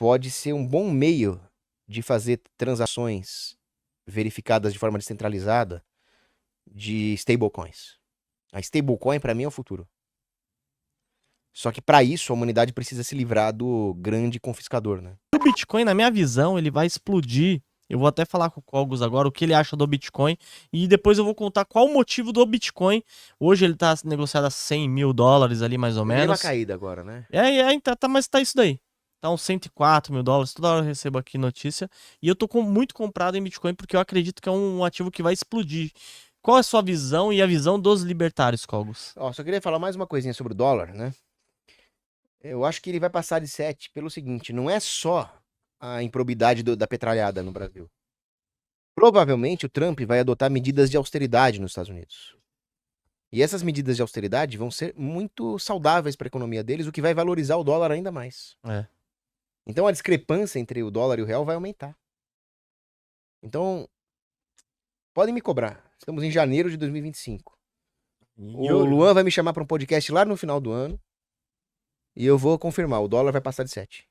pode ser um bom meio de fazer transações verificadas de forma descentralizada de stablecoins. A stablecoin, para mim, é o futuro. Só que para isso, a humanidade precisa se livrar do grande confiscador, né? O Bitcoin, na minha visão, ele vai explodir. Eu vou até falar com o Cogos agora o que ele acha do Bitcoin e depois eu vou contar qual o motivo do Bitcoin. Hoje ele tá negociado a 100 mil dólares ali, mais ou Ele deu uma menos. caída agora, né? Mas tá isso daí. Tá uns 104 mil dólares, toda hora eu recebo aqui notícia. E eu tô muito comprado em Bitcoin porque eu acredito que é um ativo que vai explodir. Qual é a sua visão e a visão dos libertários, Cogos? Ó, só queria falar mais uma coisinha sobre o dólar, né? Eu acho que ele vai passar de 7 pelo seguinte, não é só a improbidade da petralhada no Brasil. Provavelmente o Trump vai adotar medidas de austeridade nos Estados Unidos. E essas medidas de austeridade vão ser muito saudáveis para a economia deles, o que vai valorizar o dólar ainda mais. É. Então a discrepância entre o dólar e o real vai aumentar. Então, podem me cobrar. Estamos em janeiro de 2025. O Luan vai me chamar para um podcast lá no final do ano. E eu vou confirmar, o dólar vai passar de 7.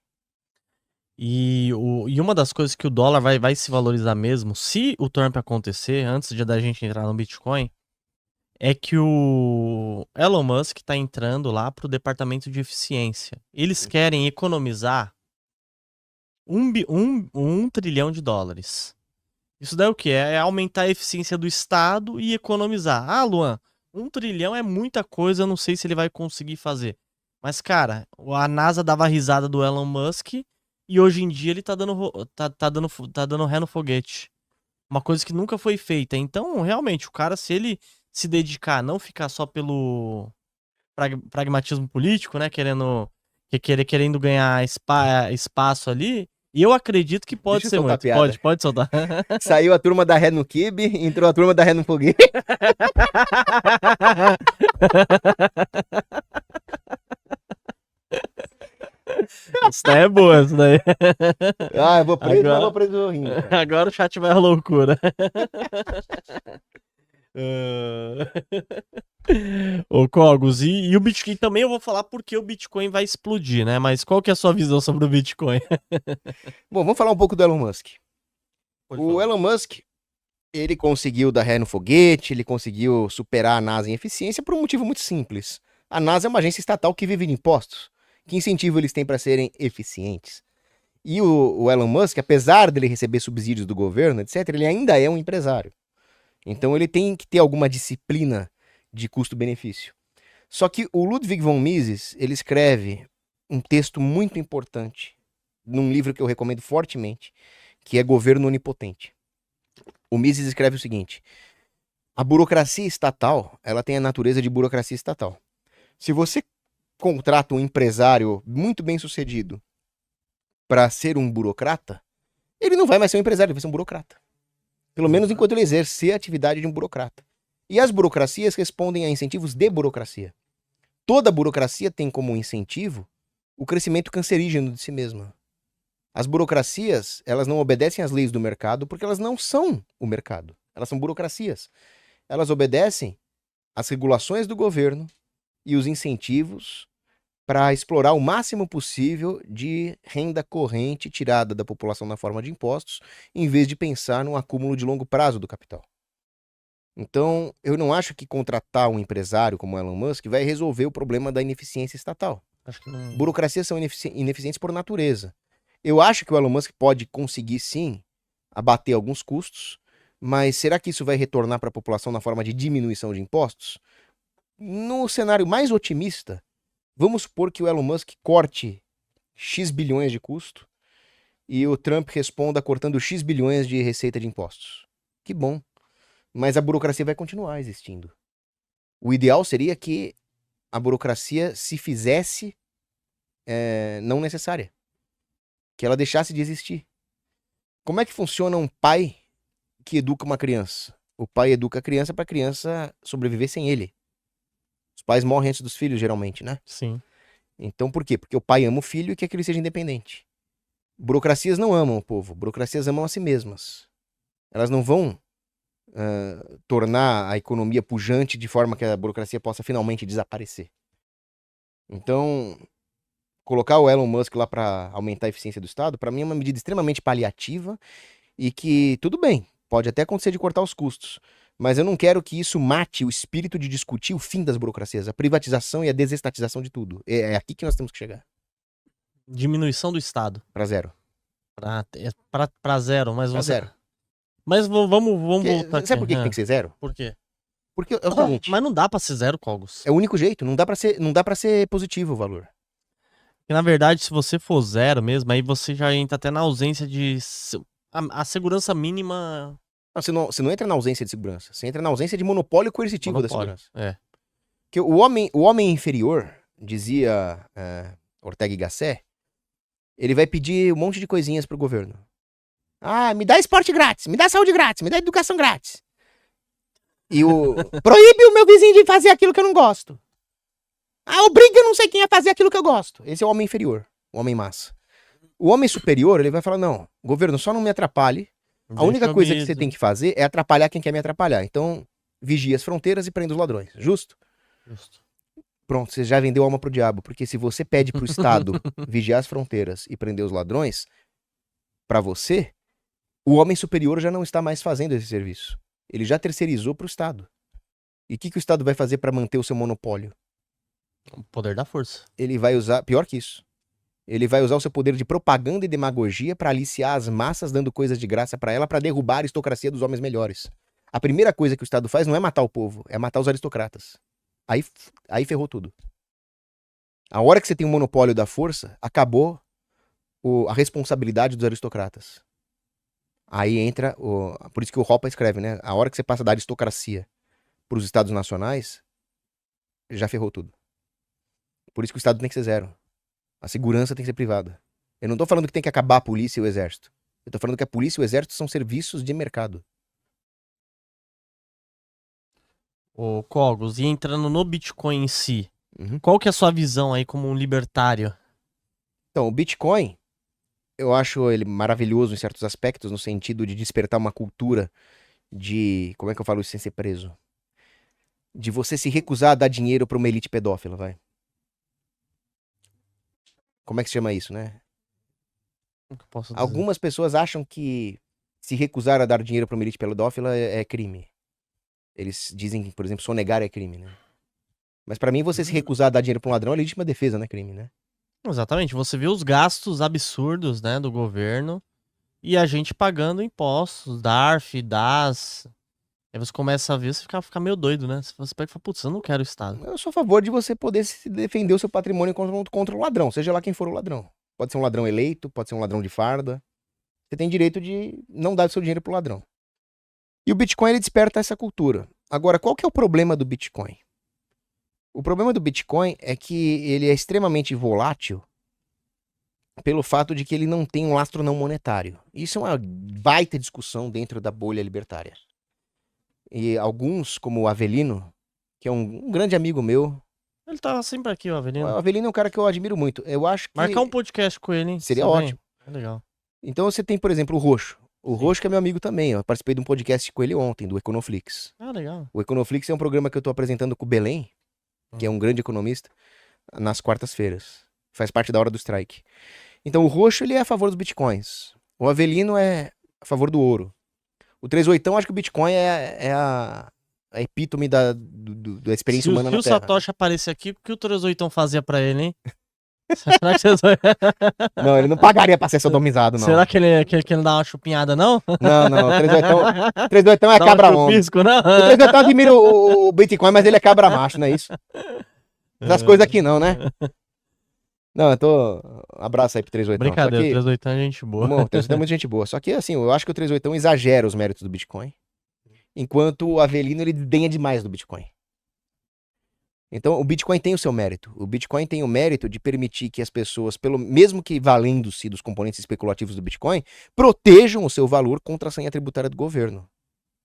E uma das coisas que o dólar vai se valorizar mesmo, se o Trump acontecer, antes da gente entrar no Bitcoin, é que o Elon Musk está entrando lá para o departamento de eficiência. Eles querem economizar 1 trilhão de dólares. Isso daí é o quê? É aumentar a eficiência do Estado e economizar. Ah, Luan, 1 trilhão é muita coisa, eu não sei se ele vai conseguir fazer. Mas, cara, a NASA dava risada do Elon Musk e hoje em dia ele tá dando ré no foguete. Uma coisa que nunca foi feita. Então, realmente, o cara, se ele se dedicar a não ficar só pelo pragmatismo político, né? Querendo ganhar espaço ali. E eu acredito que pode Deixa eu ser soltar a muito. piada. Pode soltar. Saiu a turma da Ré no Kibe, entrou a turma da Ré no Foguete. Isso daí é boa, isso daí. Ah, eu vou preso, Agora- mas vou preso rindo. cara. Agora o chat vai à loucura. Ô, Cogos, e o Bitcoin também eu vou falar porque o Bitcoin vai explodir, né? Mas qual que é a sua visão sobre o Bitcoin? Bom, vamos falar um pouco do Elon Musk. Pode O falar. Elon Musk, ele conseguiu dar ré no foguete, ele conseguiu superar a NASA em eficiência por um motivo muito simples. A NASA é uma agência estatal que vive de impostos. Que incentivo eles têm para serem eficientes? E o Elon Musk, apesar dele receber subsídios do governo, etc., ele ainda é um empresário. Então ele tem que ter alguma disciplina de custo-benefício. Só que o Ludwig von Mises, ele escreve um texto muito importante num livro que eu recomendo fortemente, que é Governo Onipotente. O Mises escreve o seguinte: a burocracia estatal, ela tem a natureza de burocracia estatal. Se você contrata um empresário muito bem sucedido para ser um burocrata, ele não vai mais ser um empresário, ele vai ser um burocrata. Pelo menos enquanto ele exercer a atividade de um burocrata. E as burocracias respondem a incentivos de burocracia. Toda burocracia tem como incentivo o crescimento cancerígeno de si mesma. As burocracias, elas não obedecem às leis do mercado porque elas não são o mercado. Elas são burocracias. Elas obedecem às regulações do governo e os incentivos para explorar o máximo possível de renda corrente tirada da população na forma de impostos, em vez de pensar no acúmulo de longo prazo do capital. Então, eu não acho que contratar um empresário como Elon Musk vai resolver o problema da ineficiência estatal. Acho que não. Burocracias são ineficientes por natureza. Eu acho que o Elon Musk pode conseguir, sim, abater alguns custos, mas será que isso vai retornar para a população na forma de diminuição de impostos? No cenário mais otimista, vamos supor que o Elon Musk corte X bilhões de custo e o Trump responda cortando X bilhões de receita de impostos. Que bom. Mas a burocracia vai continuar existindo. O ideal seria que a burocracia se fizesse não necessária. Que ela deixasse de existir. Como é que funciona um pai que educa uma criança? O pai educa a criança para a criança sobreviver sem ele. Os pais morrem antes dos filhos, geralmente, né? Sim. Então por quê? Porque o pai ama o filho e quer que ele seja independente. Burocracias não amam o povo. Burocracias amam a si mesmas. Elas não vão tornar a economia pujante de forma que a burocracia possa finalmente desaparecer. Então, colocar o Elon Musk lá para aumentar a eficiência do Estado, para mim é uma medida extremamente paliativa e que, tudo bem, pode até acontecer de cortar os custos, mas eu não quero que isso mate o espírito de discutir o fim das burocracias, a privatização e a desestatização de tudo. É aqui que nós temos que chegar. Diminuição do Estado. Para zero. Pra zero, mas Pra você... zero. Mas vamos Porque, voltar aqui. sabe por que tem que ser zero? Por quê? Porque é o seguinte, Mas não dá pra ser zero, Cogos. é o único jeito, não dá para ser positivo o valor. Porque, na verdade, se você for zero mesmo, aí você já entra até na ausência de... A segurança mínima... Não, você não entra na ausência de segurança, você entra na ausência de monopólio coercitivo da segurança. É. Porque o homem inferior, dizia Ortega y Gasset, ele vai pedir um monte de coisinhas pro governo. Ah, me dá esporte grátis, me dá saúde grátis, me dá educação grátis. E proíbe o meu vizinho de fazer aquilo que eu não gosto. Ah, obriga não sei quem a fazer aquilo que eu gosto. Esse é o homem inferior, o homem massa. O homem superior, ele vai falar, não, governo, só não me atrapalhe. A única coisa que você tem que fazer é atrapalhar quem quer me atrapalhar. Então, vigia as fronteiras e prenda os ladrões. Justo? Justo. Pronto, você já vendeu alma pro diabo. Porque se você pede pro Estado vigiar as fronteiras e prender os ladrões, pra você, o homem superior já não está mais fazendo esse serviço. Ele já terceirizou pro Estado. E o que o Estado vai fazer pra manter o seu monopólio? O poder da força. Ele vai usar, pior que isso, ele vai usar o seu poder de propaganda e demagogia pra aliciar as massas, dando coisas de graça pra ela, pra derrubar a aristocracia dos homens melhores. A primeira coisa que o Estado faz não é matar o povo, é matar os aristocratas. Aí ferrou tudo. A hora que você tem um monopólio da força, acabou a responsabilidade dos aristocratas. Aí entra, por isso que o Hoppe escreve, né? A hora que você passa da aristocracia pros estados nacionais, já ferrou tudo. Por isso que o Estado tem que ser zero. A segurança tem que ser privada. Eu não tô falando que tem que acabar a polícia e o exército. Eu tô falando que a polícia e o exército são serviços de mercado. Ô, Cogos, e entrando no Bitcoin em si, Uhum. qual que é a sua visão aí como um libertário? Então, o Bitcoin, eu acho ele maravilhoso em certos aspectos, no sentido de despertar uma cultura de... Como é que eu falo isso sem ser preso? De você se recusar a dar dinheiro pra uma elite pedófila, vai. Como é que se chama isso, né? O que eu posso dizer? Algumas pessoas acham que se recusar a dar dinheiro pra uma elite pedófila é crime. Eles dizem, por exemplo, sonegar é crime, né? Mas pra mim, você se recusar a dar dinheiro pra um ladrão é legítima defesa, não é crime, né? Exatamente, você vê os gastos absurdos, né, do governo e a gente pagando impostos, DARF, DAS. Aí você começa a ver, você fica meio doido, né? Você pega e fala, putz, eu não quero o Estado. Eu sou a favor de você poder se defender o seu patrimônio contra o ladrão, seja lá quem for o ladrão. Pode ser um ladrão eleito, pode ser um ladrão de farda. Você tem direito de não dar seu dinheiro pro ladrão. E o Bitcoin, ele desperta essa cultura. Agora, qual que é o problema do Bitcoin? O problema do Bitcoin é que ele é extremamente volátil pelo fato de que ele não tem um lastro não monetário. Isso é uma baita discussão dentro da bolha libertária. E alguns, como o Avelino, que é um grande amigo meu. Ele tava sempre aqui, ó, O Avelino. Avelino é um cara que eu admiro muito. Eu acho que... Marcar um podcast com ele, hein? Seria Você vem? ótimo. É legal. Então você tem, por exemplo, o Roxo. O Sim. Roxo que é meu amigo também. Eu participei de um podcast com ele ontem, do Econoflix. Ah, legal. O Econoflix é um programa que eu tô apresentando com o Belém, que é um grande economista, nas quartas-feiras. Faz parte da hora do strike. Então o Roxo, ele é a favor dos bitcoins. O Avelino é a favor do ouro. O 38, acho que o Bitcoin é a epítome da experiência humana Se na o Terra. Satoshi aparecer aqui, o que o 38 fazia pra ele, hein? Será que vocês... Não, ele não pagaria pra ser sodomizado, não. Será que ele dá uma chupinhada, não? Não, não. O 38 é Dá cabra um homem. chupisco, não? O 38 admira o Bitcoin, mas ele é cabra macho, não é isso? Essas coisas aqui não, né? Não, eu tô... Abraço aí pro 38. Brincadeira, Só que... 38 é gente boa. Bom, o 38 é muita gente boa. Só que, assim, eu acho que o 38 exagera os méritos do Bitcoin, enquanto o Avelino, ele denha demais do Bitcoin. Então, o Bitcoin tem o seu mérito. O Bitcoin tem o mérito de permitir que as pessoas, mesmo que valendo-se dos componentes especulativos do Bitcoin, protejam o seu valor contra a senha tributária do governo.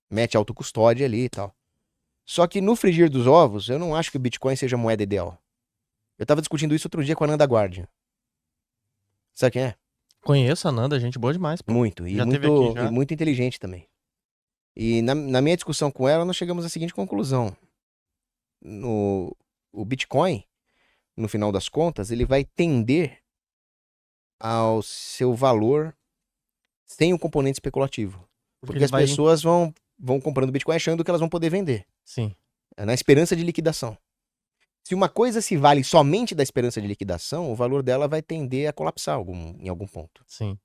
Mete autocustódia ali e tal. Só que no frigir dos ovos, eu não acho que o Bitcoin seja a moeda ideal. Eu tava discutindo isso outro dia com a Nanda Guardia. Sabe quem é? Conheço a Nanda, gente boa demais. Pô. Muito. E Já teve aqui, já. e muito inteligente também. E na minha discussão com ela, nós chegamos à seguinte conclusão. O Bitcoin, no final das contas, ele vai tender ao seu valor sem o componente especulativo. Porque ele as vai... pessoas vão comprando Bitcoin achando que elas vão poder vender. Sim. Na esperança de liquidação. Se uma coisa se vale somente da esperança de liquidação, o valor dela vai tender a colapsar em algum ponto. Sim.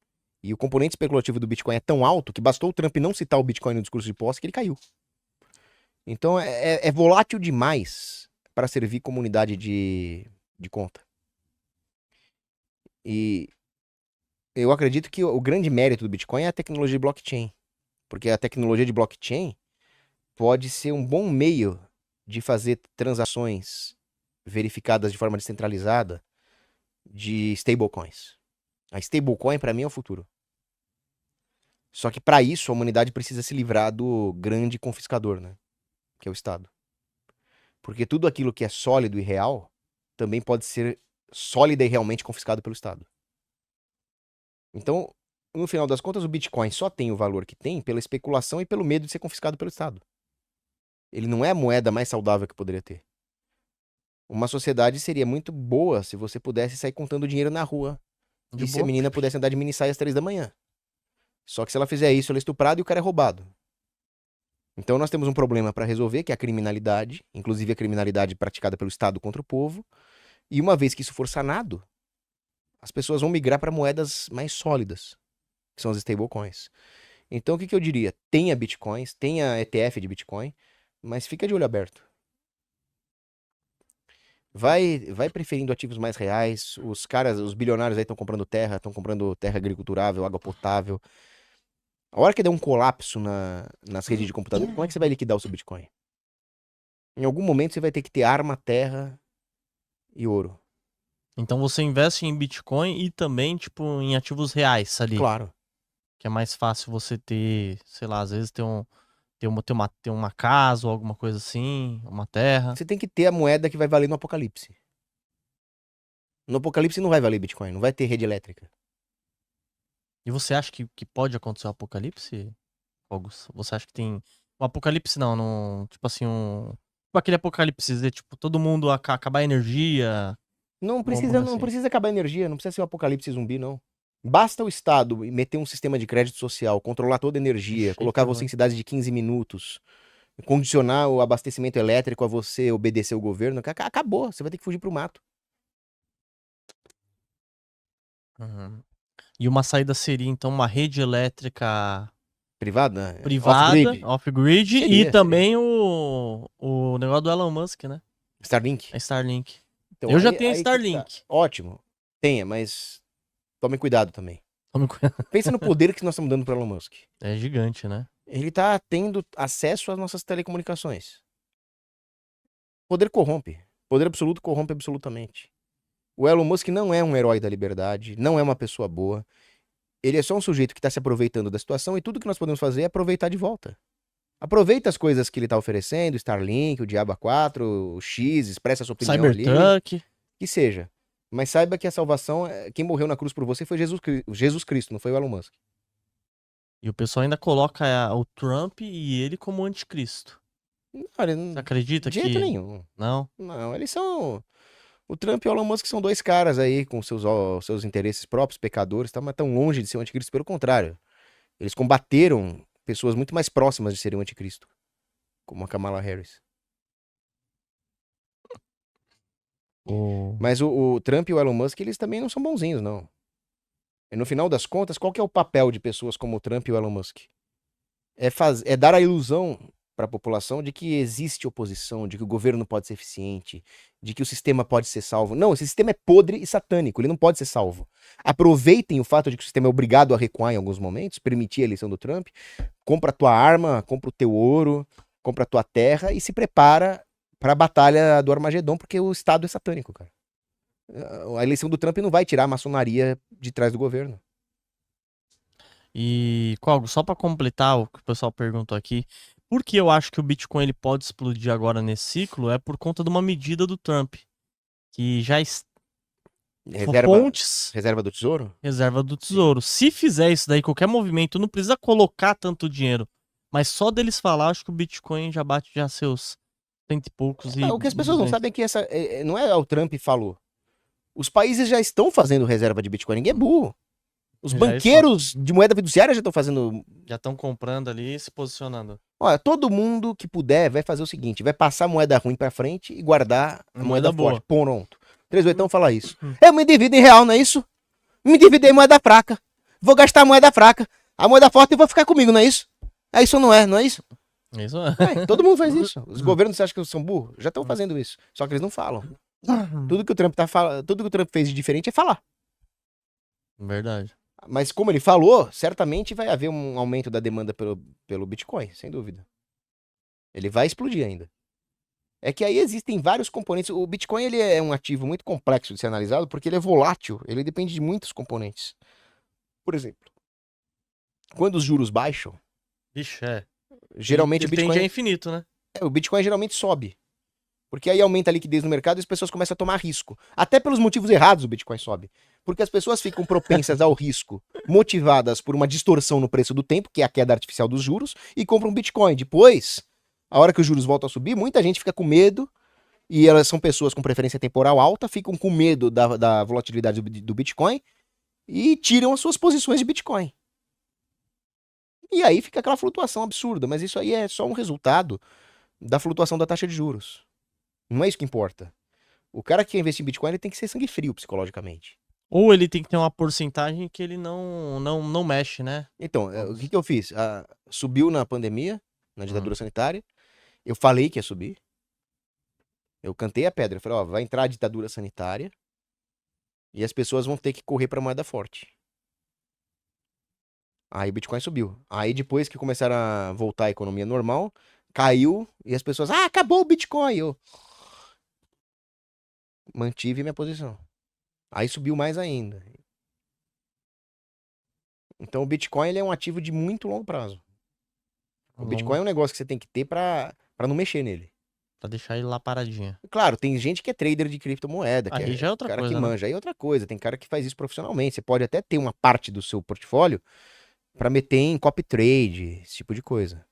E o componente especulativo do Bitcoin é tão alto que bastou o Trump não citar o Bitcoin no discurso de posse que ele caiu. Então é volátil demais para servir como unidade de conta. E eu acredito que o grande mérito do Bitcoin é a tecnologia de blockchain. Porque a tecnologia de blockchain pode ser um bom meio de fazer transações verificadas de forma descentralizada de stablecoins. A stablecoin, para mim, é o futuro. Só que para isso, a humanidade precisa se livrar do grande confiscador, né? Que é o Estado. Porque tudo aquilo que é sólido e real também pode ser sólida e realmente confiscado pelo Estado. Então, no final das contas, o Bitcoin só tem o valor que tem pela especulação e pelo medo de ser confiscado pelo Estado. Ele não é a moeda mais saudável que poderia ter. Uma sociedade seria muito boa se você pudesse sair contando dinheiro na rua. De E se a boa. menina pudesse andar de mini saia às 3 da manhã. Só que se ela fizer isso, ela é estuprada e o cara é roubado. Então nós temos um problema para resolver, que é a criminalidade, inclusive a criminalidade praticada pelo Estado contra o povo. E uma vez que isso for sanado, as pessoas vão migrar para moedas mais sólidas, que são as stablecoins. Então o que eu diria? Tenha bitcoins, tenha ETF de Bitcoin, mas fica de olho aberto. Vai preferindo ativos mais reais. Os caras, os bilionários aí estão comprando terra agriculturável, água potável. A hora que der um colapso nas redes de computador, como é que você vai liquidar o seu Bitcoin? Em algum momento você vai ter que ter arma, terra e ouro. Então você investe em Bitcoin e também, tipo, em ativos reais ali. Claro. Que é mais fácil você ter, sei lá, às vezes ter uma casa ou alguma coisa assim, uma terra. Você tem que ter a moeda que vai valer no apocalipse. No apocalipse não vai valer Bitcoin, não vai ter rede elétrica. E você acha que pode acontecer um apocalipse, August? Você acha que tem... Um apocalipse não, tipo assim, tipo aquele apocalipse, de, tipo, todo mundo acabar a energia... Não Vamos assim. precisa acabar a energia, não precisa ser um apocalipse zumbi, não. Basta o Estado meter um sistema de crédito social, controlar toda a energia, colocar você em cidades de 15 minutos, condicionar o abastecimento elétrico a você obedecer o governo, acabou, você vai ter que fugir pro mato. Uhum. E uma saída seria, então, uma rede elétrica Privada? privada, off-grid, Seria, e também o negócio do Elon Musk, né? Starlink? A Starlink. Então, Eu já aí- tenho aí que Starlink. tá. Ótimo, tenha, mas tome cuidado também. Tome cuidado. Pensa no poder que nós estamos dando pro Elon Musk. É gigante, né? Ele tá tendo acesso às nossas telecomunicações. Poder corrompe. Poder absoluto corrompe absolutamente. O Elon Musk não é um herói da liberdade, não é uma pessoa boa. Ele é só um sujeito que está se aproveitando da situação e tudo que nós podemos fazer é aproveitar de volta. Aproveita as coisas que ele está oferecendo, Starlink, o Diaba 4, o X, expressa a sua opinião ali, Cybertruck. que seja. Mas saiba que a salvação, quem morreu na cruz por você foi Jesus Cristo, não foi o Elon Musk. E o pessoal ainda coloca o Trump e ele como anticristo. Olha, Você acredita de jeito que... nenhum. Não? Não, eles são... O Trump e o Elon Musk são dois caras aí com seus interesses próprios, pecadores, tá? Mas tão longe de ser um anticristo, pelo contrário. Eles combateram pessoas muito mais próximas de serem um anticristo, como a Kamala Harris. Mas o Trump e o Elon Musk, eles também não são bonzinhos, não. E no final das contas, qual que é o papel de pessoas como o Trump e o Elon Musk? É dar a ilusão para a população de que existe oposição, de que o governo pode ser eficiente, de que o sistema pode ser salvo. Não, esse sistema é podre e satânico, ele não pode ser salvo. Aproveitem o fato de que o sistema é obrigado a recuar em alguns momentos, permitir a eleição do Trump, compra a tua arma, compra o teu ouro, compra a tua terra e se prepara para a batalha do Armagedon, porque o Estado é satânico, cara. A eleição do Trump não vai tirar a maçonaria de trás do governo. E, Colgo, só para completar o que o pessoal perguntou aqui, por que eu acho que o Bitcoin ele pode explodir agora nesse ciclo é por conta de uma medida do Trump, que já fontes Reserva do tesouro? reserva do tesouro. Se fizer isso daí, qualquer movimento, não precisa colocar tanto dinheiro, mas só deles falar, acho que o Bitcoin já bate já seus cento e poucos. O que as pessoas não sabem é que não é o Trump falou. Os países já estão fazendo reserva de Bitcoin, ninguém é burro. Os Já banqueiros de moeda fiduciária já estão fazendo. Já estão comprando ali e se posicionando. Olha, todo mundo que puder vai fazer o seguinte: vai passar a moeda ruim pra frente e guardar a moeda Moeda forte. Pronto. 38 fala isso. Hum. Eu me divido em real, não é isso? Me divido em moeda fraca. Vou gastar a moeda fraca. A moeda forte vai ficar comigo, não é isso? É isso ou não é? Não é isso? Isso Todo mundo faz isso. Os governos, você acha que são burros? Já estão fazendo isso. Só que eles não falam. Tudo que o Trump tudo que o Trump fez de diferente é falar. Verdade. Mas como ele falou, certamente vai haver um aumento da demanda pelo Bitcoin, sem dúvida. Ele vai explodir ainda. É que aí existem vários componentes. O Bitcoin ele é um ativo muito complexo de ser analisado porque ele é volátil. Ele depende de muitos componentes. Por exemplo, quando os juros baixam, Vixe, é. geralmente o Ele tende a Bitcoin, infinito, né? o Bitcoin geralmente sobe. Porque aí aumenta a liquidez no mercado e as pessoas começam a tomar risco. Até pelos motivos errados o Bitcoin sobe. Porque as pessoas ficam propensas ao risco, motivadas por uma distorção no preço do tempo, que é a queda artificial dos juros, e compram Bitcoin. Depois, a hora que os juros voltam a subir, muita gente fica com medo, e elas são pessoas com preferência temporal alta, ficam com medo da volatilidade do Bitcoin e tiram as suas posições de Bitcoin. E aí fica aquela flutuação absurda, mas isso aí é só um resultado da flutuação da taxa de juros. Não é isso que importa. O cara que quer investir em Bitcoin ele tem que ser sangue frio psicologicamente. Ou ele tem que ter uma porcentagem que ele não mexe, né? Então, o que eu fiz? Subiu na pandemia, na ditadura sanitária. Eu falei que ia subir. Eu cantei a pedra. Eu falei, ó, vai entrar a ditadura sanitária e as pessoas vão ter que correr pra moeda forte. Aí o Bitcoin subiu. Aí depois que começaram a voltar a economia normal, caiu e as pessoas, acabou o Bitcoin. Eu mantive minha posição. Aí subiu mais ainda. Então o Bitcoin ele é um ativo de muito longo prazo. O Bitcoin é um negócio que você tem que ter pra não mexer nele. Pra deixar ele lá paradinho. Claro, tem gente que é trader de criptomoeda, que Aí já é outra cara coisa, que né? manja. Aí é outra coisa, tem cara que faz isso profissionalmente. Você pode até ter uma parte do seu portfólio pra meter em copy trade, esse tipo de coisa.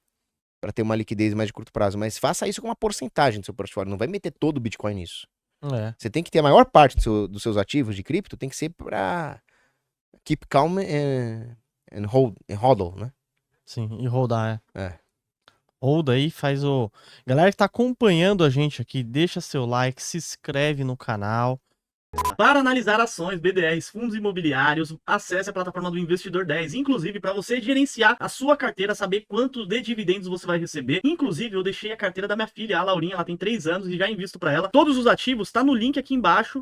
Pra ter uma liquidez mais de curto prazo. Mas faça isso com uma porcentagem do seu portfólio. Não vai meter todo o Bitcoin nisso. É. Você tem que ter a maior parte dos seus ativos de cripto, tem que ser pra keep calm and hodl, né? Sim, e rodar, É. Roda aí, faz o... Galera que tá acompanhando a gente aqui, deixa seu like, se inscreve no canal. Para analisar ações, BDRs, fundos imobiliários, acesse a plataforma do Investidor 10. Inclusive, para você gerenciar a sua carteira, saber quantos de dividendos você vai receber. Inclusive, eu deixei a carteira da minha filha, a Laurinha, ela tem 3 anos e já invisto para ela. Todos os ativos tá no link aqui embaixo.